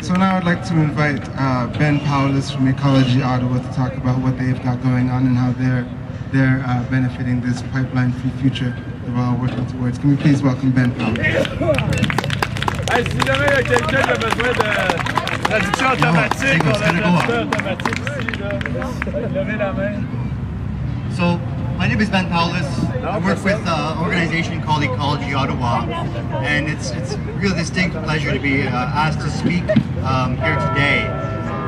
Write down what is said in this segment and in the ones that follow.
So now I'd like to invite Ben Powless from Ecology Ottawa to talk about what they've got going on and how they're benefiting this pipeline-free future that we're all working towards. Can we please welcome Ben Powless? Hey, si jamais il y a quelqu'un qui a besoin de traduction automatique, on a traduction automatique ici, là. Levez la main. So, my name is Ben Powless. I work with an organization called Ecology Ottawa, and it's a real distinct pleasure to be asked to speak here today.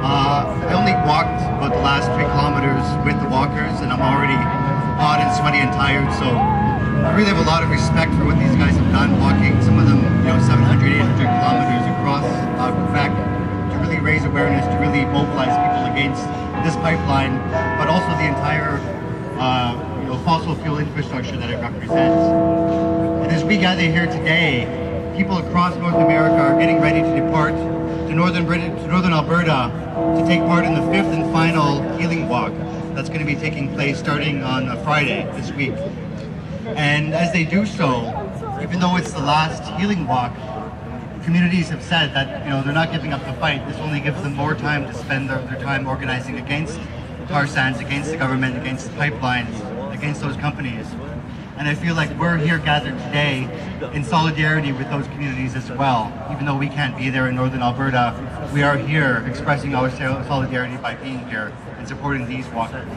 I only walked about the last 3 kilometers with the walkers, and I'm already hot and sweaty and tired, so I really have a lot of respect for what these guys have done, walking some of them, 700, 800 kilometers across Quebec to really raise awareness, to really mobilize people against this pipeline, but also the entire fossil fuel infrastructure that it represents. And as we gather here today, people across North America are getting ready to depart to northern Alberta to take part in the 5th and final healing walk that's going to be taking place starting on Friday this week. And as they do so, even though it's the last healing walk, communities have said that they're not giving up the fight. This only gives them more time to spend their time organizing against tar sands, against the government, against the pipelines, against those companies. And I feel like we're here gathered today in solidarity with those communities as well. Even though we can't be there in northern Alberta, we are here expressing our solidarity by being here and supporting these walkers.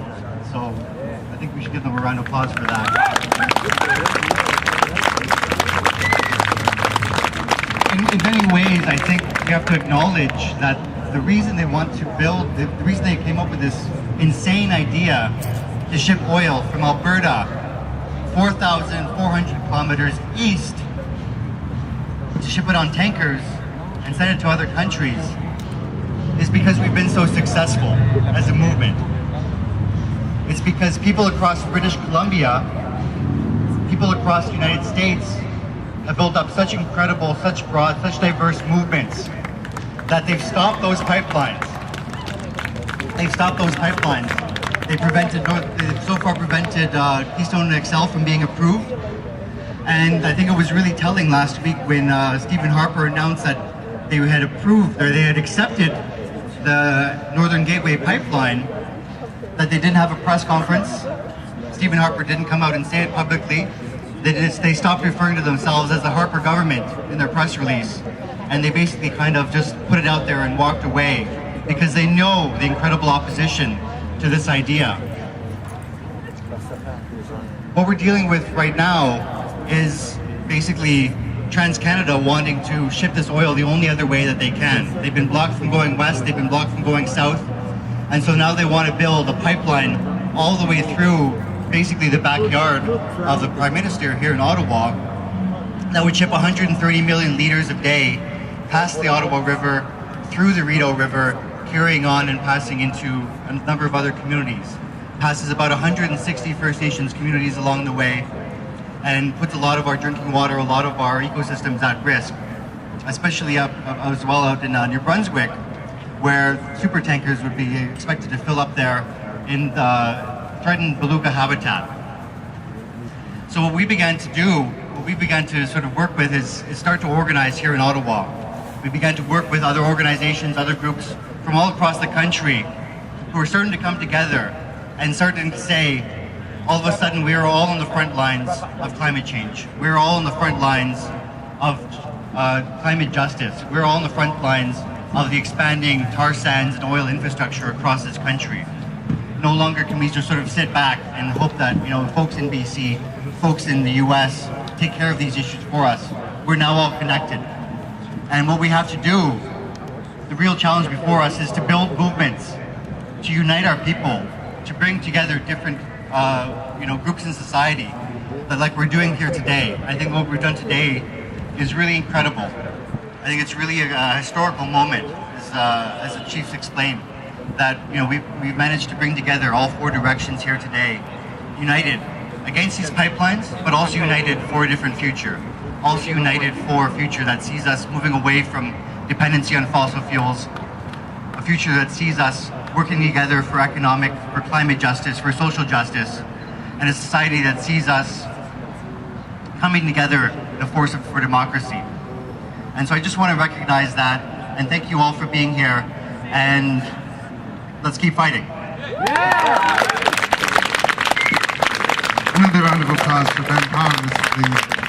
So I think we should give them a round of applause for that. In many ways, I think we have to acknowledge that the reason they want to build, the reason they came up with this insane idea to ship oil from Alberta 4,400 kilometers east, to ship it on tankers and send it to other countries, is because we've been so successful as a movement. It's because people across British Columbia, people across the United States have built up such incredible, such broad, such diverse movements that they've stopped those pipelines. They've stopped those pipelines. They've so far prevented Keystone XL from being approved. And I think it was really telling last week when Stephen Harper announced that they had approved, or they had accepted the Northern Gateway pipeline, that they didn't have a press conference. Stephen Harper didn't come out and say it publicly. They stopped referring to themselves as the Harper government in their press release. And they basically kind of just put it out there and walked away because they know the incredible opposition to this idea. What we're dealing with right now is basically TransCanada wanting to ship this oil the only other way that they can. They've been blocked from going west, they've been blocked from going south, and so now they want to build a pipeline all the way through basically the backyard of the Prime Minister here in Ottawa that would ship 130 million liters a day past the Ottawa River, through the Rideau River, carrying on and passing into a number of other communities. Passes about 160 First Nations communities along the way and puts a lot of our drinking water, a lot of our ecosystems at risk, especially as well out in New Brunswick, where super tankers would be expected to fill up there in the threatened beluga habitat. So what we began to do, what we began to sort of work with is start to organize here in Ottawa. We began to work with other organizations, other groups from all across the country who are starting to come together and starting to say, all of a sudden we are all on the front lines of climate change. We're all on the front lines of climate justice. We're all on the front lines of the expanding tar sands and oil infrastructure across this country. No longer can we just sort of sit back and hope that folks in BC, folks in the US take care of these issues for us. We're now all connected. And what we have to do, the real challenge before us, is to build movements, to unite our people, to bring together different groups in society, that like we're doing here today. I think what we've done today is really incredible. I think it's really a historical moment, as the chiefs explained, that we've managed to bring together all 4 directions here today, united against these pipelines, but also united for a different future. Also united for a future that sees us moving away from dependency on fossil fuels, a future that sees us working together for economic, for climate justice, for social justice, and a society that sees us coming together in a force for democracy. And so I just want to recognize that and thank you all for being here, and let's keep fighting. Another round of applause for Ben Powless, please.